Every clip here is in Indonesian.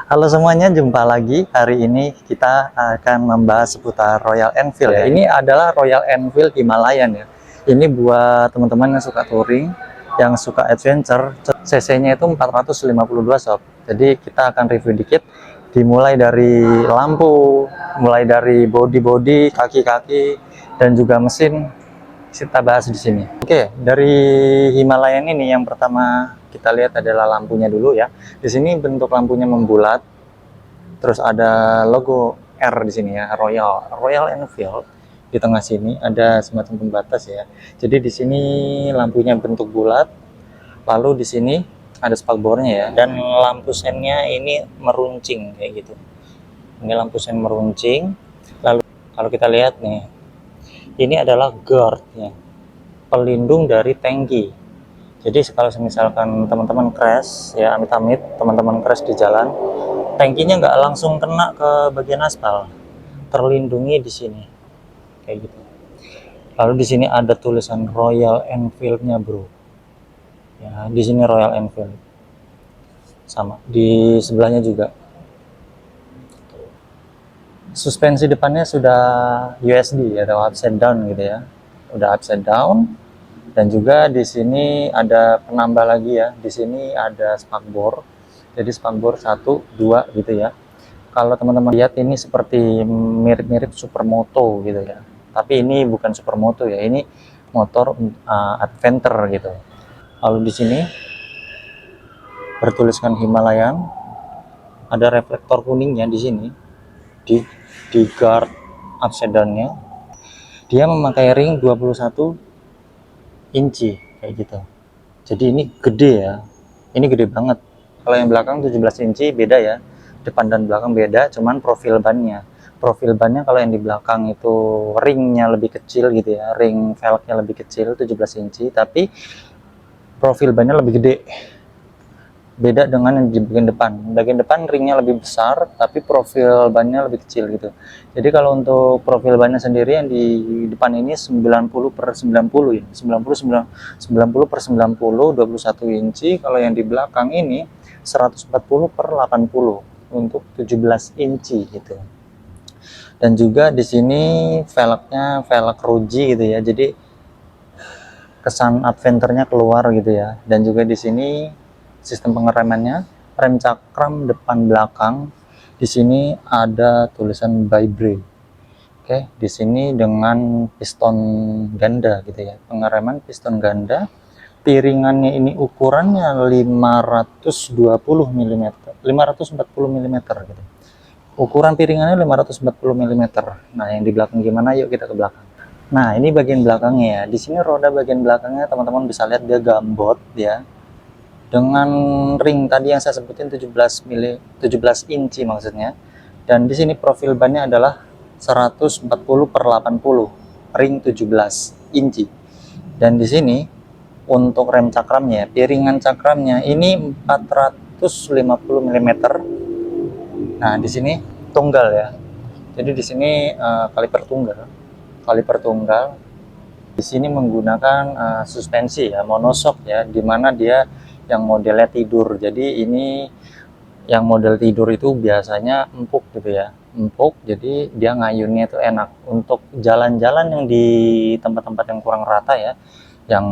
Halo semuanya, jumpa lagi. Hari ini kita akan membahas seputar Royal Enfield ya. Ini adalah Royal Enfield Himalayan ya. Ini buat teman-teman yang suka touring, yang suka adventure. CC-nya itu 452 sob. Jadi kita akan review dikit. Dimulai dari lampu, mulai dari body-body, kaki-kaki, dan juga mesin. Kita bahas di sini. Oke, dari Himalayan ini yang pertama kita lihat adalah lampunya dulu ya. Di sini bentuk lampunya membulat. Terus ada logo R di sini ya, Royal Enfield. Di tengah sini ada semacam pembatas ya. Jadi di sini lampunya bentuk bulat. Lalu di sini ada spakbornya ya, dan lampu sennya ini meruncing kayak gitu. Ini lampu sen meruncing. Lalu kalau kita lihat nih, ini adalah guard ya, pelindung dari tangki. Jadi kalau misalkan teman-teman crash ya, amit-amit teman-teman crash di jalan, tangkinya nggak langsung kena ke bagian aspal, terlindungi di sini kayak gitu. Lalu di sini ada tulisan Royal Enfield-nya bro ya, di sini Royal Enfield, sama di sebelahnya juga. Suspensi depannya sudah USD atau upside down gitu ya, udah upside down. Dan juga di sini ada penambah lagi ya, di sini ada spakbor. Jadi spakbor 1, 2 gitu ya. Kalau teman-teman lihat ini seperti mirip-mirip supermoto gitu ya. Tapi ini bukan supermoto ya, ini motor adventure gitu. Lalu di sini bertuliskan Himalayan. Ada reflektor kuningnya di sini, di guard upside down-nya. Dia memakai ring 21 inci kayak gitu. Jadi ini gede ya. Ini gede banget. Kalau yang belakang 17 inci beda ya. Depan dan belakang beda, cuman profil bannya. Profil bannya kalau yang di belakang itu ringnya lebih kecil gitu ya. Ring velgnya lebih kecil 17 inci, tapi profil bannya lebih gede. Beda dengan yang di bagian depan. Bagian depan ringnya lebih besar, tapi profil bannya lebih kecil gitu. Jadi kalau untuk profil bannya sendiri yang di depan ini 90/90 ya. 90/90 21 inci. Kalau yang di belakang ini 140/80 untuk 17 inci gitu. Dan juga di sini velgnya velg Ruji gitu ya. Jadi kesan adventure-nya keluar gitu ya. Dan juga di sini sistem pengeremannya, rem cakram depan belakang. Di sini ada tulisan Bybre. Oke, di sini dengan piston ganda gitu ya. Pengereman piston ganda. Piringannya ini ukurannya 520 mm, 540 mm gitu. Ukuran piringannya 540 mm. Nah, yang di belakang gimana? Yuk kita ke belakang. Nah, ini bagian belakangnya ya. Di sini roda bagian belakangnya teman-teman bisa lihat dia gambot ya. Dengan ring tadi yang saya sebutin 17 inci maksudnya. Dan di sini profil bannya adalah 140/80, ring 17 inci. Dan di sini untuk rem cakramnya, piringan cakramnya ini 450 mm. Nah, di sini tunggal ya. Jadi di sini kaliper tunggal. Kaliper tunggal. Di sini menggunakan suspensi ya, monoshock ya, dimana dia yang modelnya tidur. Jadi ini yang model tidur itu biasanya empuk gitu ya, empuk. Jadi dia ngayunnya itu enak untuk jalan-jalan yang di tempat-tempat yang kurang rata ya, yang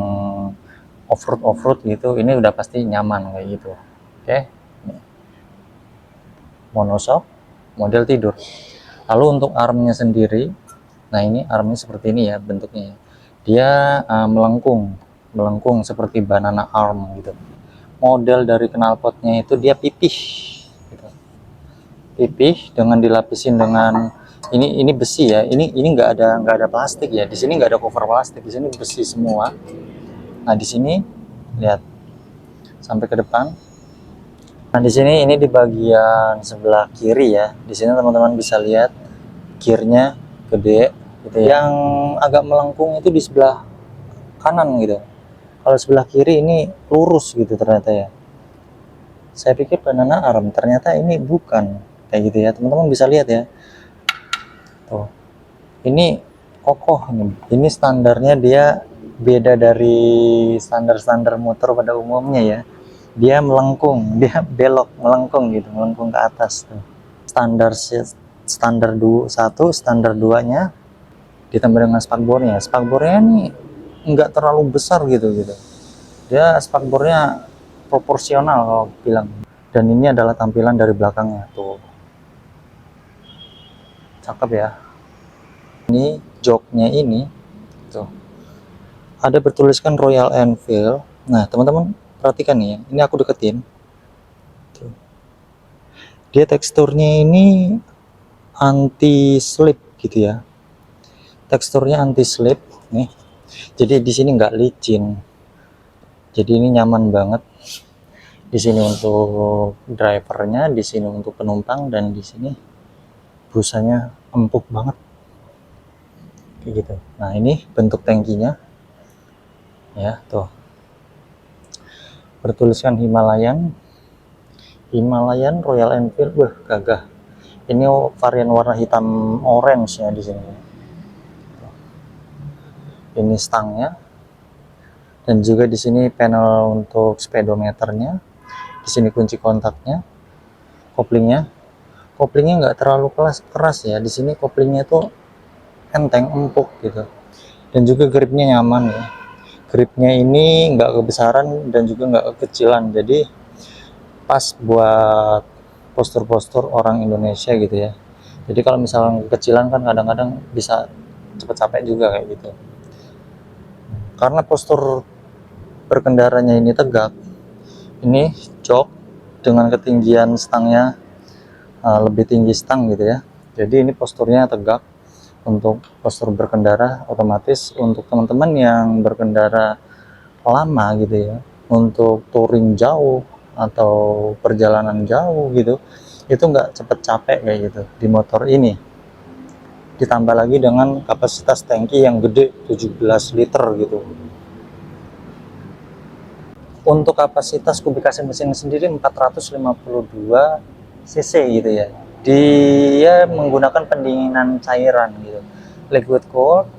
off-road gitu. Ini udah pasti nyaman kayak gitu. Oke, monoshock model tidur. Lalu untuk armnya sendiri, nah ini armnya seperti ini ya bentuknya. Dia melengkung seperti banana arm gitu. Model dari knalpotnya itu dia pipih gitu. Pipih dengan dilapisin dengan ini besi ya. Ini nggak ada plastik ya. Di sini nggak ada cover plastik, di sini besi semua. Nah, di sini lihat sampai ke depan. Nah, di sini ini di bagian sebelah kiri ya. Di sini teman-teman bisa lihat gearnya gede gitu ya. Yang agak melengkung itu di sebelah kanan gitu. Kalau sebelah kiri ini lurus gitu ternyata ya. Saya pikir banana arm, ternyata ini bukan kayak gitu ya. Teman-teman bisa lihat ya. Tuh. Ini kokoh nih. Ini standarnya dia beda dari standar-standar motor pada umumnya ya. dia melengkung, dia belok melengkung gitu, melengkung ke atas tuh. Standar 1, standar 2-nya ditambah dengan spakbornya. Spakbornya nih nggak terlalu besar gitu. Dia spakbornya proporsional kalau bilang. Dan ini adalah tampilan dari belakangnya tuh. Cakep ya. Ini joknya ini tuh. Ada bertuliskan Royal Enfield. Nah, teman-teman perhatikan nih ya. Ini aku deketin. Tuh. Dia teksturnya ini anti slip gitu ya. Teksturnya anti slip nih. Jadi di sini nggak licin. Jadi ini nyaman banget. Di sini untuk drivernya, di sini untuk penumpang, dan di sini busanya empuk banget. Kayak gitu. Nah, ini bentuk tangkinya. Ya, tuh. Bertuliskan Himalayan Royal Enfield. Wah, gagah. Ini varian warna hitam orange ya di sini. Ini stangnya, dan juga di sini panel untuk speedometernya. Di sini kunci kontaknya, koplingnya nggak terlalu keras ya. Di sini koplingnya tuh enteng, empuk gitu, dan juga gripnya nyaman ya. Gripnya ini nggak kebesaran dan juga nggak kekecilan, jadi pas buat postur-postur orang Indonesia gitu ya. Jadi kalau misalnya kekecilan kan kadang-kadang bisa cepet capek juga kayak gitu. Karena postur berkendaranya ini tegak, ini jok dengan ketinggian stangnya lebih tinggi stang gitu ya. Jadi ini posturnya tegak untuk postur berkendara. Otomatis untuk teman-teman yang berkendara lama gitu ya, untuk touring jauh atau perjalanan jauh gitu, itu nggak cepet capek kayak gitu di motor ini. Ditambah lagi dengan kapasitas tangki yang gede 17 liter gitu. Untuk kapasitas kubikasi mesin sendiri 452 cc gitu ya. Dia menggunakan pendinginan cairan gitu. Liquid cooled,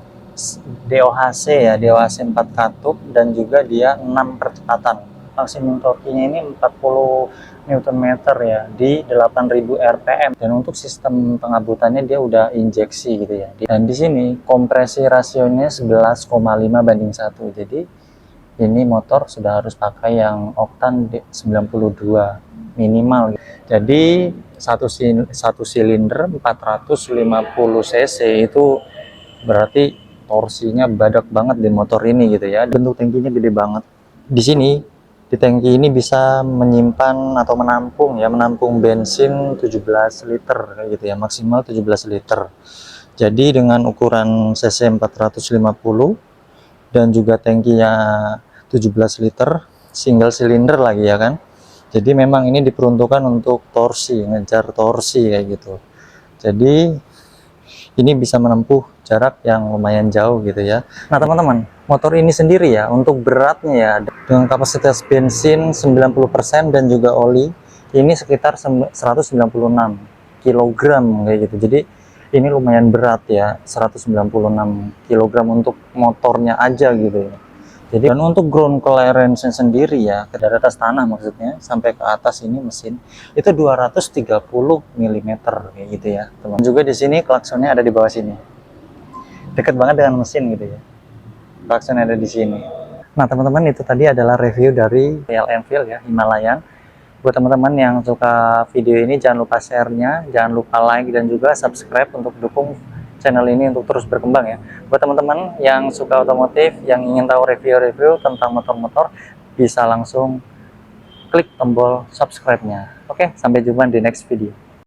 DOHC ya, DOHC 4 katup, dan juga dia 6 percepatan. Maksimum torkinya ini 40 Nm ya, di 8000 rpm. Dan untuk sistem pengabutannya dia udah injeksi gitu ya. Dan di sini kompresi rasionya 11,5:1. Jadi ini motor sudah harus pakai yang oktan 92 minimal. Jadi satu silinder 450 cc itu berarti torsinya badak banget di motor ini gitu ya. Bentuk tangkinya gede banget. Di sini di tangki ini bisa menyimpan atau menampung bensin 17 liter kayak gitu ya, maksimal 17 liter. Jadi dengan ukuran cc 450 dan juga tangkinya 17 liter, single silinder lagi ya kan. Jadi memang ini diperuntukkan untuk torsi, ngejar torsi kayak gitu. Jadi ini bisa menempuh jarak yang lumayan jauh gitu ya. Nah teman-teman, motor ini sendiri ya, untuk beratnya ya, dengan kapasitas bensin 90% dan juga oli, ini sekitar 196 kg kayak gitu. Jadi ini lumayan berat ya, 196 kg untuk motornya aja gitu ya. Jadi dan untuk ground clearance sendiri ya, dari atas tanah maksudnya sampai ke atas ini mesin itu 230 mm kayak gitu ya, teman. Juga di sini klaksonnya ada di bawah sini. Dekat banget dengan mesin gitu ya. Klakson ada di sini. Nah, teman-teman, itu tadi adalah review dari Royal Enfield ya, Himalayan. Buat teman-teman yang suka video ini, jangan lupa share-nya, jangan lupa like dan juga subscribe untuk dukung channel ini untuk terus berkembang ya. Buat teman-teman yang suka otomotif, yang ingin tahu review-review tentang motor-motor, bisa langsung klik tombol subscribe-nya. Oke, sampai jumpa di next video.